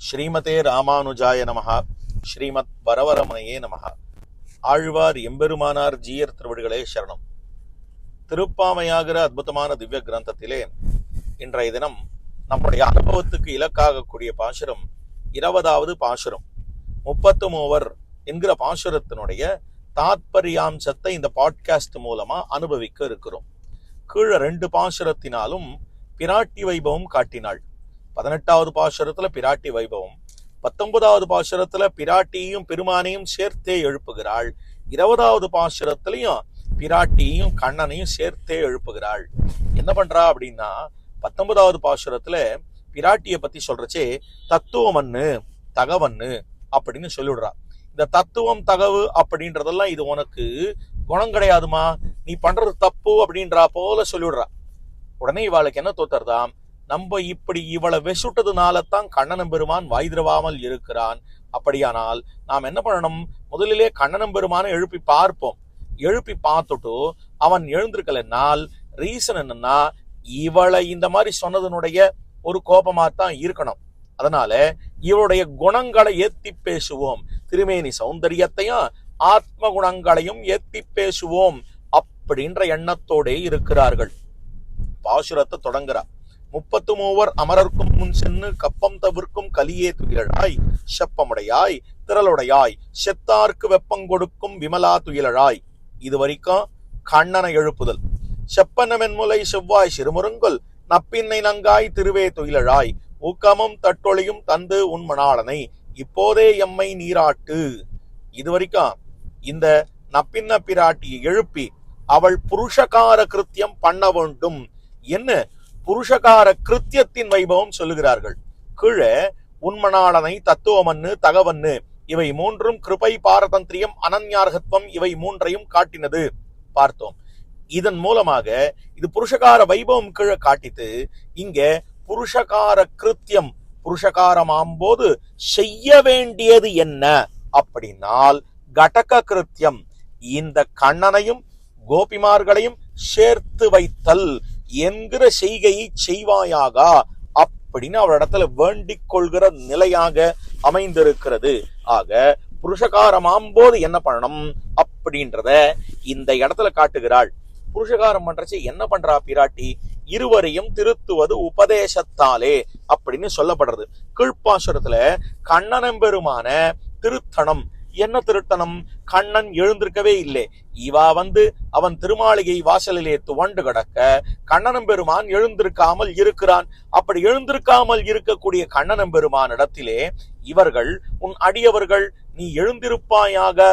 ஸ்ரீமதே ராமானுஜாய நமஹ. ஸ்ரீமத் வரவரமனையே நமஹ. ஆழ்வார் எம்பெருமானார் ஜீயர் திருவடிகளே சரணம். திருப்பாமையாகிற அற்புதமான திவ்ய கிரந்தத்திலே இன்றைய தினம் நம்முடைய அனுபவத்துக்கு இலக்காகக்கூடிய பாசுரம் 20வது பாசுரம். 33 என்கிற பாசுரத்தினுடைய தாத்பரியாம்சத்தை இந்த பாட்காஸ்ட் மூலமா அனுபவிக்க இருக்கிறோம். கீழே 2 பாசுரத்தினாலும் பிராட்டி வைபவம் காட்டினாள். 18வது பாசுரத்துல பிராட்டி வைபவம், 19வது பாசுரத்துல பிராட்டியையும் பெருமானையும் சேர்த்தே எழுப்புகிறாள். 20வது பாசுரத்திலையும் பிராட்டியையும் கண்ணனையும் சேர்த்தே எழுப்புகிறாள். என்ன பண்றா அப்படின்னா, 19வது பாசுரத்துல பிராட்டியை பத்தி சொல்றச்சே தத்துவமன்னு தகவன்னு அப்படின்னு சொல்லிவிடுறா. இந்த தத்துவம் தகவு அப்படின்றதெல்லாம் இது உனக்கு குணம் கிடையாதுமா, நீ பண்றது தப்பு அப்படின்றா போல சொல்லிவிடுறா. உடனே இவாளுக்கு என்ன தோத்தர்தான், நம்ம இப்படி இவளை வெசுட்டதுனால தான் கண்ணனம் பெருமான் வாய்திரவாமல் இருக்கிறான். அப்படியானால் நாம் என்ன பண்ணணும், முதலிலே கண்ணனம் பெருமானை எழுப்பி பார்ப்போம். எழுப்பி பார்த்துட்டு அவன் எழுந்திருக்கலனால் ரீசன் என்னன்னா, இவளை இந்த மாதிரி சொன்னதனுடைய ஒரு கோபமா தான் இருக்கணும். அதனால இவளுடைய குணங்களை ஏத்தி பேசுவோம், திருமேனி சௌந்தரியத்தையும் ஆத்ம குணங்களையும் ஏத்தி பேசுவோம் அப்படின்ற எண்ணத்தோட இருக்கிறார்கள். பாசுரத்தை தொடங்குறார். 33 அமரர்க்கும் முன் சென்று கப்பம் தவிர்க்கும் கலியே துயிலழாய் செப்பமுடையாய் திரளுடையாய் செத்தார்க்கு வெப்பம் கொடுக்கும் விமலா துயிலழாய். இது வரைக்கும் கண்ணனை எழுப்புதல். செப்பனமென்முலை செவ்வாய் சிறுமுருங்கொல் நப்பின்னை நங்காய் திருவே துயிலழாய் ஊக்கமும் தட்டொழியும் தந்து உன்மணாளனை இப்போதே எம்மை நீராட்டு. இது வரைக்கும் இந்த நப்பின்ன பிராட்டியை எழுப்பி அவள் புருஷகார கிருத்தியம் பண்ண வேண்டும் என்ன புருஷகார கிருத்தியத்தின் வைபவம் சொல்லுகிறார்கள். கீழே உன்மணாளனை தத்துவமன்னு தகவன்னு இவை 3ம் கிருபை பாரதந்திரியம் அனன்யார்கத்வம் இவை 3ஐயும் காட்டினது பார்த்தோம். இதன் மூலமாக இது புருஷகார வைபவம் கீழே காட்டித்து இங்க புருஷகார கிருத்தியம் புருஷகாரமாம் போது செய்ய வேண்டியது என்ன அப்படின்னால் கடக கிருத்தியம், இந்த கண்ணனையும் கோபிமார்களையும் சேர்த்து வைத்தல் என்கிற செய்கையை செய்வாயாக அப்படின்னு அவரிடத்துல வேண்டிக் கொள்கிற நிலையாக அமைந்திருக்கிறது. ஆக புருஷகாரமாம் போது என்ன பண்ணணும் அப்படின்றத இந்த இடத்துல காட்டுகிறாள். புருஷகாரம் பண்றச்சு என்ன பண்றா பிராட்டி, இருவரையும் திருத்துவது உபதேசத்தாலே அப்படின்னு சொல்லப்படுறது. கீழ்ப்பாசுரத்துல கண்ணனம்பெருமான திருத்தனம். என்ன திருத்தனம், கண்ணன் எழுந்திருக்கவே இல்லை. இவா அவன் திருமாளிகை வாசலிலே துவண்டு கிடக்க கண்ணனம்பெருமான் எழுந்திருக்காமல் இருக்கிறான். அப்படி எழுந்திருக்காமல் இருக்கக்கூடிய கண்ணனம்பெருமான் இடத்திலே இவர்கள் உன் அடியவர்கள் நீ எழுந்திருப்பாயாக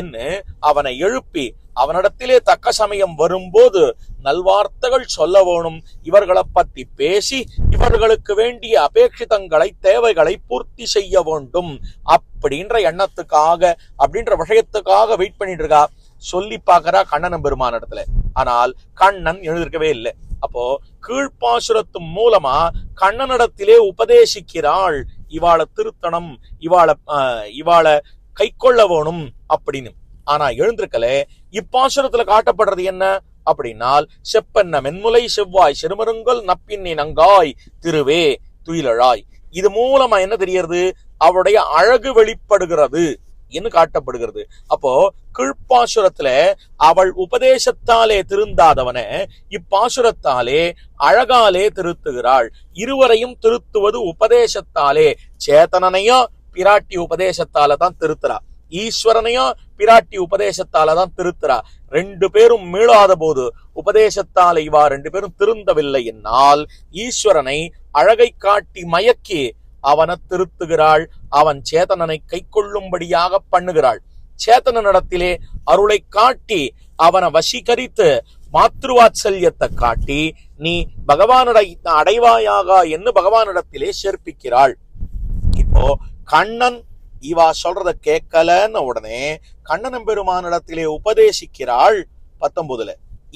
என்று அவனை எழுப்பி அவனிடத்திலே தக்க சமயம் வரும்போது நல்வார்த்தைகள் சொல்ல வேணும். இவர்களை பத்தி பேசி இவர்களுக்கு வேண்டிய அபேட்சிதங்களை தேவைகளை பூர்த்தி செய்ய வேண்டும் அப்படின்ற எண்ணத்துக்காக அப்படின்ற விஷயத்துக்காக வெயிட் பண்ணிட்டு இருக்கா. சொல்லி பாக்குறா கண்ணன் பெருமான இடத்துல. ஆனால் கண்ணன் எழுந்திருக்கவே இல்லை. அப்போ கீழ்ப்பாசுரத்து மூலமா கண்ணனிடத்திலே உபதேசிக்கிறாள், இவாளை திருத்தனம், இவாளை கை கொள்ள வேணும் அப்படின்னு. ஆனா எழுந்திருக்கல. இப்பாசுரத்துல காட்டப்படுறது என்ன அப்படின்னால், செப்பன்ன மென்முலை செவ்வாய் சிறுமருங்கல் நப்பின்னி நங்காய் திருவே துயிலழாய். இது மூலமா என்ன தெரியறது, அவருடைய அழகு வெளிப்படுகிறது என்று காட்டப்படுகிறது. அப்போ கீழ்ப்பாசுரத்துல அவள் உபதேசத்தாலே திருந்தாதவன இப்பாசுரத்தாலே அழகாலே திருத்துகிறாள். இருவரையும் திருத்துவது உபதேசத்தாலே. சேத்தனனையும் பிராட்டி உபதேசத்தால தான் திருத்துறா, ஈஸ்வரனையும் பிராட்டி உபதேசத்தாலதான் திருத்துறா. 2 பேரும் மீளாத போது உபதேசத்தால இவா 2 பேரும் திருந்தவில்லை என்னால் ஈஸ்வரனை அழகை காட்டி மயக்கி அவனை திருத்துகிறாள். அவன் சேத்தனனை கை கொள்ளும்படியாக பண்ணுகிறாள். சேத்தனிடத்திலே அருளை காட்டி அவனை வசீகரித்து மாத்ருவாத்சல்யத்தை காட்டி நீ பகவானடை அடைவாயாக என்று பகவானிடத்திலே சேர்ப்பிக்கிறாள். இப்போ கண்ணன் இவா சொல்றத கேட்கலன்னு உடனே கண்ணனம் பெருமானிடத்திலே உபதேசிக்கிறாள். 19ல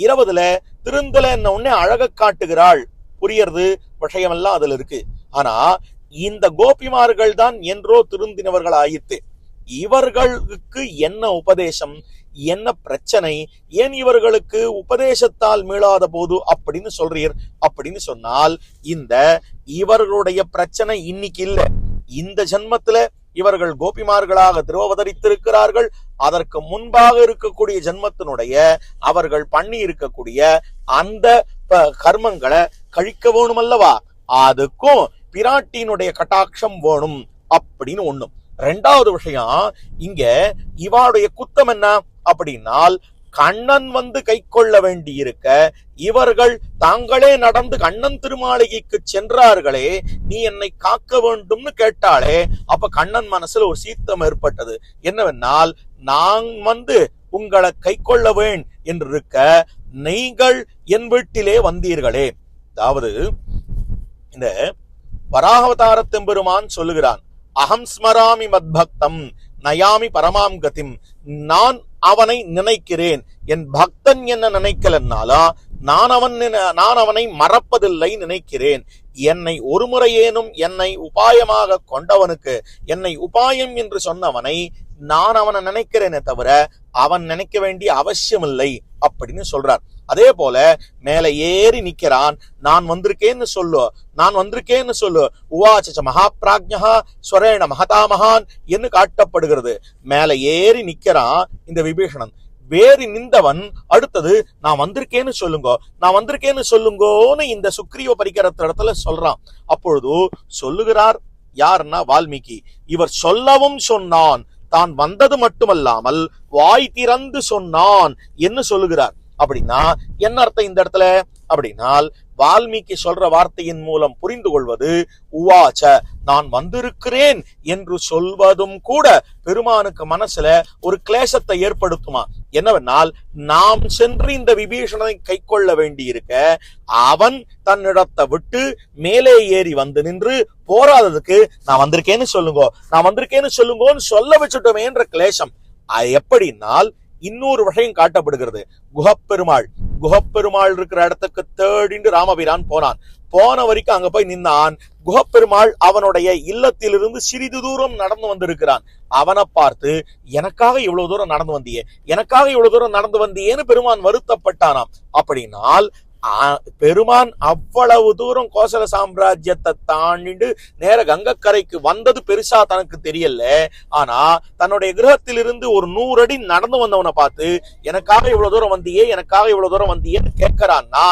20ல திருந்தலன்னு உடனே அழக காட்டுகிறாள். புரியறது விஷயமெல்லாம் அதுல இருக்கு. ஆனா இந்த கோபிமார்கள் தான் என்றோ திருந்தினவர்கள் ஆயிற்று. இவர்களுக்கு என்ன உபதேசம், என்ன பிரச்சனை, ஏன் இவர்களுக்கு உபதேசத்தால் மீளாத போது அப்படின்னு சொல்றீர் அப்படின்னு சொன்னால், இந்த இவர்களுடைய பிரச்சனை இன்னைக்கு இல்ல, இந்த ஜென்மத்தில இவர்கள் கோபிமார்களாக திருவவதரித்திருக்கிறார்கள். அதற்கு முன்பாக இருக்கக்கூடிய ஜென்மத்தினுடைய அவர்கள் பண்ணி இருக்கக்கூடிய அந்த கர்மங்களை கழிக்க வேணும் அல்லவா, அதுக்கும் பிராட்டியினுடைய கட்டாட்சம் வேணும் அப்படின்னு ஒண்ணும். ரெண்டாவது விஷயம், இங்க இவாளுடைய குத்தம் என்ன அப்படின்னால், கண்ணன் கை கொள்ள வேண்டி இருக்க இவர்கள் தாங்களே நடந்து கண்ணன் திருமாளிகைக்கு சென்றார்களே, நீ என்னை காக்க வேண்டும்னு கேட்டாலே. அப்ப கண்ணன் மனசுல ஒரு சீத்தம் ஏற்பட்டது. என்னவென்னால், நான் உங்களை கை கொள்ளவேன் என்று இருக்க நீங்கள் என் வீட்டிலே வந்தீர்களே. அதாவது இந்த வராகவதாரத்தெம்பெருமான் சொல்லுகிறான், அகம் ஸ்மராமி மத்பக்தம் நயாமி பரமாம் கதிம். நான் அவனை நினைக்கிறேன், என் பக்தன் என்ன நினைக்கலன்னாலா நான் அவனை மறப்பதில்லை நினைக்கிறேன். என்னை ஒரு முறையேனும் என்னை உபாயமாக கொண்டவனுக்கு, என்னை உபாயம் என்று சொன்னவனை நான் அவனை நினைக்கிறேனே தவிர அவன் நினைக்க வேண்டிய அவசியம் இல்லை அப்படின்னு சொல்றார். அதே போல மேல ஏறி நிக்கிறான், நான் வந்திருக்கேன்னு சொல்லு. உவாச்ச மகாபிராஜ்ஞா ஸ்வரேண மகதாமகான் என்று காட்டப்படுகிறது. மேல ஏறி நிக்கிறான் இந்த விபீஷணன். வேறி நின்றவன் அடுத்தது நான் வந்திருக்கேன்னு சொல்லுங்கோன்னு இந்த சுக்ரீவ பரிகரத்த இடத்துல சொல்றான். அப்பொழுது சொல்லுகிறார் யாருன்னா வால்மீகி. இவர் சொல்லவும் சொன்னான், தான் வந்தது மட்டுமல்லாமல் வாய் திறந்து சொன்னான் என்று சொல்லுகிறார். அப்படின்னா என்ன அர்த்தம் இந்த இடத்துல அப்படின்னால், வால்மீகி சொல்ற வார்த்தையின் மூலம் புரிந்து கொள்வது, உவாச்ச நான் வந்திருக்கிறேன் என்று சொல்வதும் கூட பெருமானுக்கு மனசுல ஒரு கிளேசத்தை ஏற்படுத்துமா. என்னவென்னால், நாம் சென்று இந்த விபீஷணனை கை கொள்ள வேண்டி இருக்க அவன் தன்னிடத்தை விட்டு மேலே ஏறி வந்து நின்று போராததுக்கு நான் வந்திருக்கேன்னு சொல்லுங்கோன்னு சொல்ல வச்சுட்டோமே என்ற கிளேசம். எப்படின்னால் இன்னொரு விஷயம் காட்டப்படுகிறது. குஹப்பெருமாள் இருக்கிற இடத்துக்கு தேடிண்டு ராமபிரான் போன வரைக்கும் அங்க போய் நின்னான். குஹப்பெருமாள் அவனுடைய இல்லத்திலிருந்து சிறிது தூரம் நடந்து வந்திருக்கிறான். அவனை பார்த்து, எனக்காக இவ்வளவு தூரம் நடந்து வந்தியேன்னு பெருமான் வருத்தப்பட்டானாம். அப்படின்னால் பெருமான் அவ்வளவு தூரம் கோசல சாம்ராஜ்யத்தை தாண்டிட்டு நேர கங்கக்கரைக்கு வந்தது பெருசா தனக்கு தெரியல. ஆனா தன்னுடைய கிரகத்திலிருந்து ஒரு 100 அடி நடந்து வந்தவனை பார்த்து, எனக்காக இவ்வளவு தூரம் வந்தியேன்னு கேட்கிறான்னா,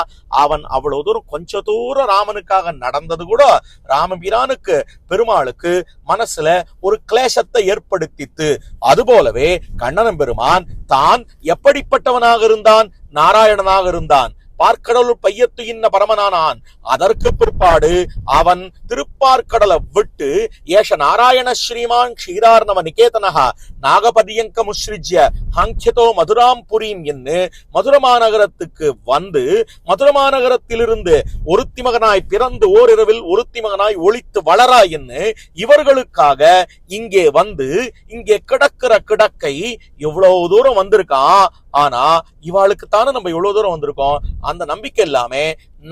அவன் அவ்வளவு தூரம் கொஞ்ச தூரம் ராமனுக்காக நடந்தது கூட ராமபிரானுக்கு பெருமாளுக்கு மனசுல ஒரு கிளேசத்தை ஏற்படுத்தித்து. அதுபோலவே கண்ணன் பெருமான் தான் எப்படிப்பட்டவனாக இருந்தான், நாராயணனாக இருந்தான். பார்க்கடலுள் பையத்து இன்ன பரமனானான். அதற்கு பிற்பாடு அவன் திருப்பார்கடலை விட்டு ஏஷ நாராயண ஸ்ரீமான் க்ஷீரார்ணவ நிகேதனஹ நாகபதியங்க முஸ்ரிஜ்ய ஹங்கியதோ மதுராம் புரீம் என்று மதுர மாநகரத்துக்கு வந்து, மதுர மாநகரத்திலிருந்து ஒருத்தி மகனாய் பிறந்து ஓரிரவில் ஒருத்தி மகனாய் ஒளித்து வளரா என்று இவர்களுக்காக இங்கே வந்து இங்கே கிடக்கிற கிடக்கை இவ்வளவு தூரம் வந்திருக்கான். ஆனா இவாளுக்கு தானே நம்ம இவ்வளவு தூரம் வந்திருக்கோம், அந்த நம்பிக்கை எல்லாமே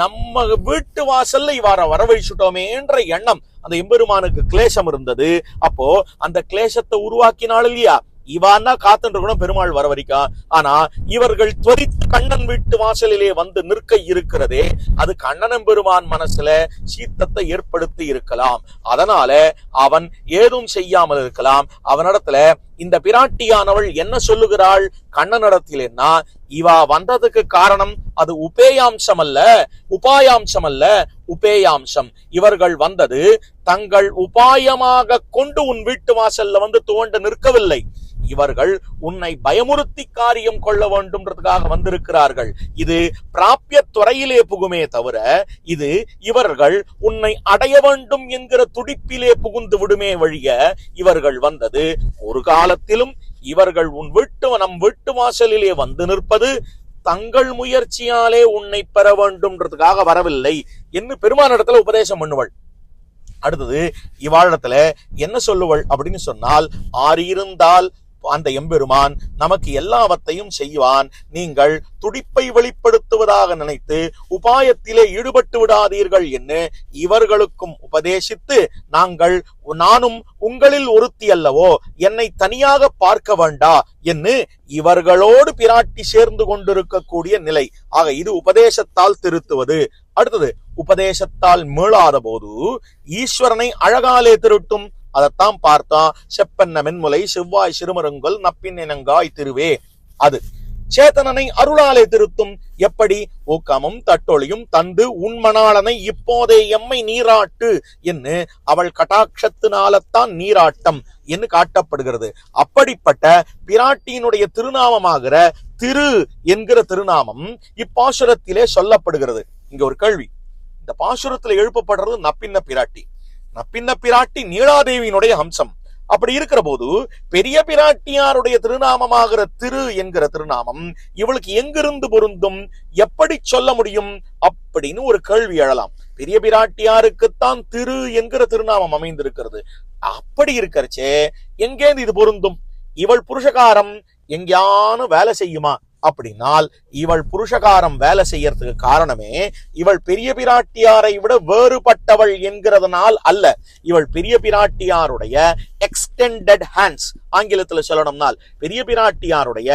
நம்ம வீட்டு வாசல்ல இவார வரவழிச்சுட்டோமே என்ற எண்ணம் அந்த எம்பெருமானுக்கு கிளேசம் இருந்தது. அப்போ அந்த கிளேசத்தை உருவாக்கினாள் இல்லையா, இவான்னா காத்துட்டு இருக்கணும் பெருமாள் வர வரைக்கும். ஆனா இவர்கள் துவரித்து கண்ணன் வீட்டு வாசலிலே வந்து நிற்க இருக்கிறதே, அது கண்ணன் பெருமான் மனசுல சீத்தத்தை ஏற்படுத்தி இருக்கலாம். அதனால அவன் ஏதும் செய்யாமல் இருக்கலாம். அவனிடத்துல இந்த பிராட்டியானவள் என்ன சொல்லுகிறாள் கண்ணனிடத்திலேன்னா, இவா வந்ததுக்கு காரணம் அது உபேயாம்சம் அல்ல, உபாயாம்சம் அல்ல, உபேயாம்சம். இவர்கள் வந்தது தங்கள் உபாயமாக கொண்டு உன் வீட்டு வாசல்ல வந்து துவண்டு நிற்கவில்லை. இவர்கள் உன்னை பயமுறுத்தி காரியம் கொள்ள வேண்டும்ன்றதுக்காக வந்திருக்கிறார்கள். இது பிராபிய துறையிலே புகுமே தவிர இது இவர்கள் உன்னை அடைய வேண்டும் என்கிற துடிப்பிலே புகுந்து விடுமே வழிய இவர்கள் வந்தது ஒரு காலத்திலும் இவர்கள் நம் வீட்டு வாசலிலே வந்து நிற்பது தங்கள் முயற்சியாலே உன்னை பெற வேண்டும்ன்றதுக்காக வரவில்லை என்று பெருமானிடத்துல உபதேசம் பண்ணுவள். அடுத்தது இவாளிடத்துல என்ன சொல்லுவள் அப்படின்னு சொன்னால், ஆறியிருந்தால் அந்த எம்பெருமான் நமக்கு எல்லாவற்றையும் செய்வான். நீங்கள் துடிப்பை வெளிப்படுத்துவதாக நினைத்து உபாயத்திலே ஈடுபட்டு விடாதீர்கள் என்று இவர்களுக்கும் உபதேசித்து, நானும் உங்களில் ஒருத்தி அல்லவோ, என்னை தனியாக பார்க்க வேண்டா என்று இவர்களோடு பிராட்டி சேர்ந்து கொண்டிருக்கக்கூடிய நிலை. ஆக இது உபதேசத்தால் திருத்துவது. அடுத்தது உபதேசத்தால் மீளாத போது ஈஸ்வரனை அழகாலே திருட்டும் அதைத்தான் பார்த்தோம். செப்பன்ன மென்முலை செவ்வாய் சிறுமருங்கல் நப்பின் இனங்காய் திருவே. அது சேத்தனனை அருளாலே திருத்தும். எப்படி? ஊக்கமும் தட்டொழியும் தந்து உண்மணாளனை இப்போதே எம்மை நீராட்டு என்று அவள் கட்டாட்சத்தினால்தான் நீராட்டம் என்று காட்டப்படுகிறது. அப்படிப்பட்ட பிராட்டியினுடைய திருநாமமாகிற திரு என்கிற திருநாமம் இப்பாசுரத்திலே சொல்லப்படுகிறது. இங்க ஒரு கேள்வி. இந்த பாசுரத்துல எழுப்பப்படுறது நப்பின்ன பிராட்டி. நப்பின்ன பிராட்டி நீலாதேவியினுடைய அம்சம். அப்படி இருக்கிற போது பெரிய பிராட்டியாருடைய திருநாமமாகிற திரு என்கிற திருநாமம் இவளுக்கு எங்கிருந்து பொருந்தும், எப்படி சொல்ல முடியும் அப்படின்னு ஒரு கேள்வி எழலாம். பெரிய பிராட்டியாருக்குத்தான் திரு என்கிற திருநாமம் அமைந்திருக்கிறது. அப்படி இருக்கிறச்சே எங்கேந்து இது பொருந்தும்? இவள் புருஷகாரம் எங்கேயானு வேலை செய்யுமா அப்படின்னால், இவள் புருஷகாரம் வேலை செய்யறதுக்கு காரணமே இவள் பெரிய பிராட்டியாரை விட வேறுபட்டவள் என்கிறதுனால் அல்ல. இவள் பெரிய பிராட்டியாருடைய எக்ஸ்டெண்டட் ஹேண்ட்ஸ், ஆங்கிலத்தில் சொல்லணும்னால் பெரிய பிராட்டியாருடைய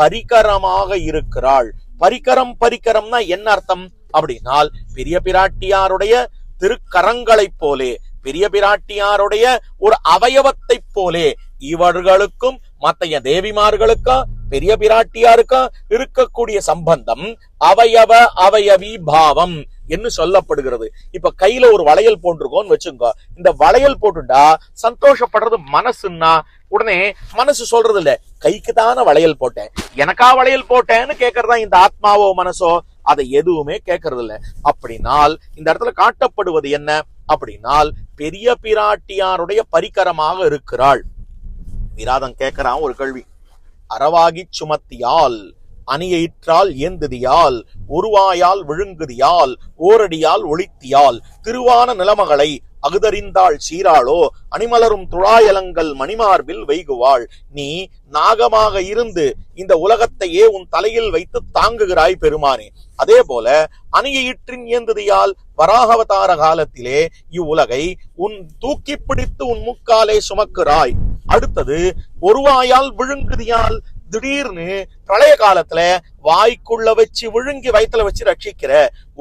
பரிகரமாக இருக்கிறாள். பரிகரம்னா என்ன அர்த்தம் அப்படின்னால், பெரிய பிராட்டியாருடைய திருக்கரங்களைப் போலே, பெரிய பிராட்டியாருடைய ஒரு அவயவத்தை போலே இவர்களுக்கும் மற்ற தேவிமார்களுக்கும் பெரிய பிராட்டியாருக்கும் இருக்கக்கூடிய சம்பந்தம் அவயவ அவயவி பாவம் என்று சொல்லப்படுகிறது. இப்ப கையில ஒரு வளையல் போட்டிருக்கோம்னு வச்சுங்க. இந்த வளையல் போட்டுட்டா சந்தோஷப்படுறது மனசுன்னா, உடனே மனசு சொல்றது இல்ல கைக்கு தானே வளையல் போட்டேன், எனக்கா வளையல் போட்டேன்னு கேட்கறதா இந்த ஆத்மாவோ மனசோ? அதை எதுவுமே கேட்கறது இல்ல. அப்படின்னால் இந்த இடத்துல காட்டப்படுவது என்ன அப்படின்னால், பெரிய பிராட்டியாருடைய பரிகரமாக இருக்கிறாள். விராதம் கேட்கிறான் ஒரு கேள்வி. அறவாகி சுமத்தியால் அணியிற்றால் ஏந்துதியால் ஒருவாயால் விழுங்குதியால் ஓரடியால் ஒளித்தியால் திருவான நிலமகளை அகுதறிந்தாள் சீராளோ அணிமலரும் துழாயலங்கள் மணிமார்பில் வைகுவாள். நீ நாகமாக இருந்து இந்த உலகத்தையே உன் தலையில் வைத்து தாங்குகிறாய் பெருமானே. அதே போல அணியிற்றின் ஏந்துதியால் வராகவதார காலத்திலே இவ்வுலகை உன் தூக்கி பிடித்து உன் முக்காலே சுமக்கிறாய். அடுத்தது ஒருவாயால் விழுங்குதியால், திடீர்னு பிரளய காலத்துல வாய்க்குள்ள வச்சு விழுங்கி வயிற்றுல வச்சு ரட்சிக்கிற.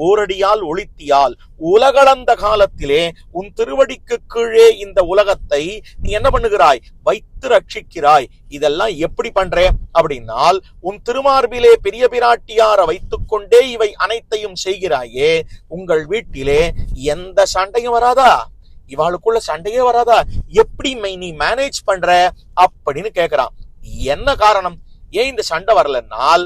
ஓரடியால் ஒளித்தியால், உலகளந்த காலத்திலே உன் திருவடிக்கு கீழே இந்த உலகத்தை நீ என்ன பண்ணுகிறாய்? வைத்து ரட்சிக்கிறாய். இதெல்லாம் எப்படி பண்ற அப்படின்னால், உன் திருமார்பிலே பெரிய பிராட்டியார வைத்துக் கொண்டே இவை அனைத்தையும் செய்கிறாயே. உங்கள் வீட்டிலே எந்த சண்டையும் வராதா? இவாளுக்குள்ள சண்டையே வராதா? எப்படி நீ மேனேஜ் பண்ற அப்படின்னு கேக்குறான். என்ன காரணம்? ஏன் இந்த சண்டை வரலன்னால்,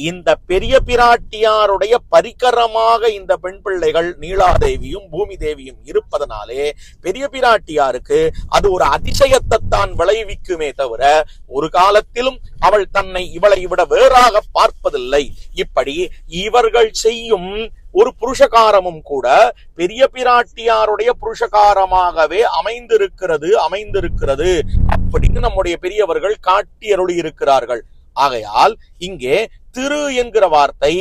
இந்த பெரிய பிராட்டியாருடைய பரிகரமாக இந்த பெண் பிள்ளைகள் நீலாதேவியும் பூமி தேவியும் இருப்பதனாலே பெரிய பிராட்டியாருக்கு அது ஒரு அதிசயத்தை தான் விளைவிக்குமே தவிர ஒரு காலத்திலும் அவள் தன்னை இவளை விட வேறாக பார்ப்பதில்லை. இப்படி இவர்கள் செய்யும் ஒரு புருஷகாரமும் கூட பெரிய பிராட்டியாருடைய புருஷகாரமாகவே அமைந்திருக்கிறது அப்படின்னு நம்முடைய பெரியவர்கள் காட்டி அருளி இருக்கிறார்கள். ஆகையால் இங்கே திரு என்கிற வார்த்தை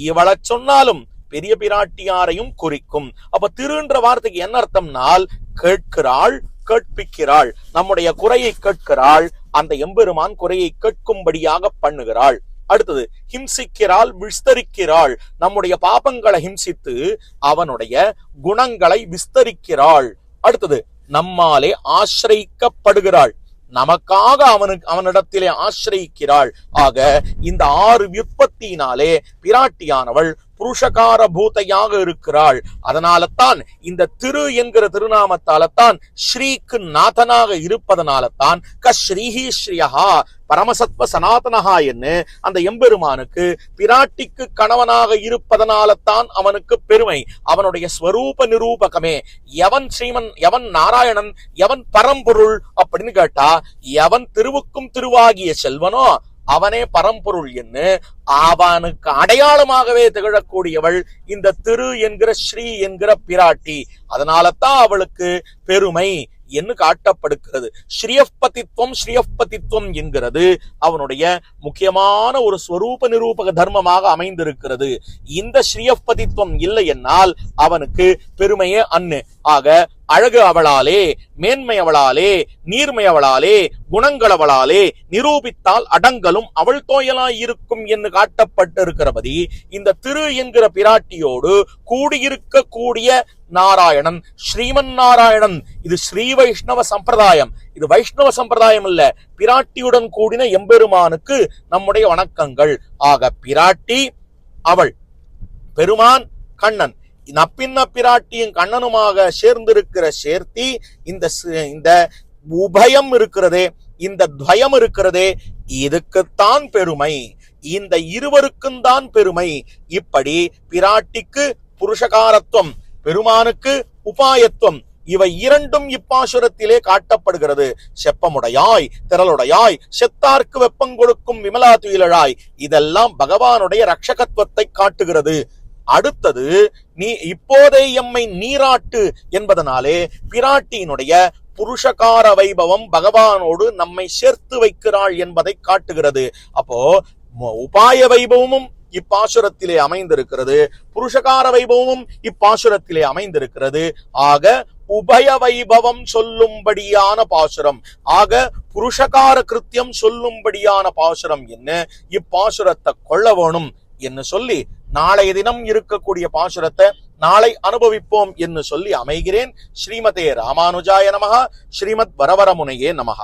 இவளை சொன்னாலும் பெரிய பிராட்டியாரையும் குறிக்கும். அப்ப திருன்ற வார்த்தைக்கு என்ன அர்த்தம்னால், கேட்கிறாள், கேட்பிக்கிறாள், நம்முடைய குறையை கேட்கிறாள், அந்த எம்பெருமான் குறையை கேட்கும்படியாக பண்ணுகிறாள். அடுத்தது ஹிம்சிக்கிறாள், விஸ்தரிக்கிறாள், நம்முடைய பாபங்களை ஹிம்சித்து அவனுடைய குணங்களை விஸ்தரிக்கிறாள். அடுத்தது நம்மாலே ஆசிரியிக்கப்படுகிறாள், நமக்காக அவனிடத்திலே ஆசிரியிக்கிறாள். ஆக இந்த 6 வியுற்பத்தியினாலே பிராட்டியானவள் புருஷகார பூதையாக இருக்கிறாள். அதனால்தான் இந்த திரு என்கிற திருநாமத்தால்தான் ஸ்ரீக்கு நாதனாக இருப்பதனால்தான் கஸ்ரீஹி ஸ்ரீயஹா பரமசத்வ சனாதனஹா என்று அந்த எம்பெருமானுக்கு பிராட்டிக்கு கணவனாக இருப்பதனால்தான் அவனுக்கு பெருமை. அவனுடைய ஸ்வரூப நிரூபகமே. எவன் ஸ்ரீமன், எவன் நாராயணன், எவன் பரம்பொருள் அப்படின்னு கேட்டா, எவன் திருவுக்கும் திருவாகிய செல்வனோ அவனே பரம்பொருள் என்று அவனுக்கு அடையாளமாகவே திகழக்கூடியவள் இந்த திரு என்கிற ஸ்ரீ என்கிற பிராட்டி. அதனாலதான் அவளுக்கு பெருமை என்று காட்டப்படுகிறது. ஸ்ரீயப்பதித்துவம் என்கிறது அவனுடைய முக்கியமான ஒரு ஸ்வரூப நிரூபக தர்மமாக அமைந்திருக்கிறது. இந்த ஸ்ரீயப்பதித்துவம் இல்லை என்னால் அவனுக்கு பெருமையே அன்னு. ஆக அழகு அவளாலே, மேன்மை அவளாலே, நீர்மை அவளாலே, குணங்கள் அவளாலே நிரூபித்தால் அடங்கலும் அவள் தோயலாய் இருக்கும் என்று காட்டப்பட்டிருக்கிறபடி இந்த திரு என்கிற பிராட்டியோடு கூடியிருக்க கூடிய நாராயணன் ஸ்ரீமன் நாராயணன். இது ஸ்ரீ வைஷ்ணவ சம்பிரதாயம். இது வைஷ்ணவ சம்பிரதாயம் இல்ல. பிராட்டியுடன் கூடின எம்பெருமானுக்கு நம்முடைய வணக்கங்கள். ஆக பிராட்டி அவள், பெருமான் கண்ணன், நப்பின்ன பிராட்டியும் கண்ணனுமாக சேர்ந்திருக்கிற சேர்த்தி இந்த உபயம் இருக்கிறதே, இந்த துவயம் இருக்கிறதே, இதுக்குத்தான் பெருமை. இந்த இருவருக்கும் தான் பெருமை. இப்படி பிராட்டிக்கு புருஷகாரத்துவம், பெருமானுக்கு உபாயத்துவம், இவை இரண்டும் இப்பாசுரத்திலே காட்டப்படுகிறது. செப்பமுடையாய், திரளுடையாய், செத்தார்க்கு வெப்பம் கொடுக்கும் விமலா துயிலழாய், இதெல்லாம் பகவானுடைய ரட்சகத்துவத்தை காட்டுகிறது. அடுத்தது, நீ இப்போதே எம்மை நீராட்டு என்பதனாலே பிராட்டியினுடைய புருஷகார வைபவம் பகவானோடு நம்மை சேர்த்து வைக்கிறாள் என்பதை காட்டுகிறது. அப்போ உபாய வைபவமும் இப்பாசுரத்திலே அமைந்திருக்கிறது, புருஷகார வைபவமும் இப்பாசுரத்திலே அமைந்திருக்கிறது. ஆக உபய வைபவம் சொல்லும்படியான பாசுரம், ஆக புருஷகார கிருத்தியம் சொல்லும்படியான பாசுரம் என்ன, இப்பாசுரத்தை கொள்ள வேணும் என்று சொல்லி நாளைய தினம் இருக்கக்கூடிய பாசுரத்தை நாளை அனுபவிப்போம் என்று சொல்லி அமைகிறேன். ஸ்ரீமதே ராமானுஜாய நமஹ. ஸ்ரீமத் வரவரமுனையே நமஹ.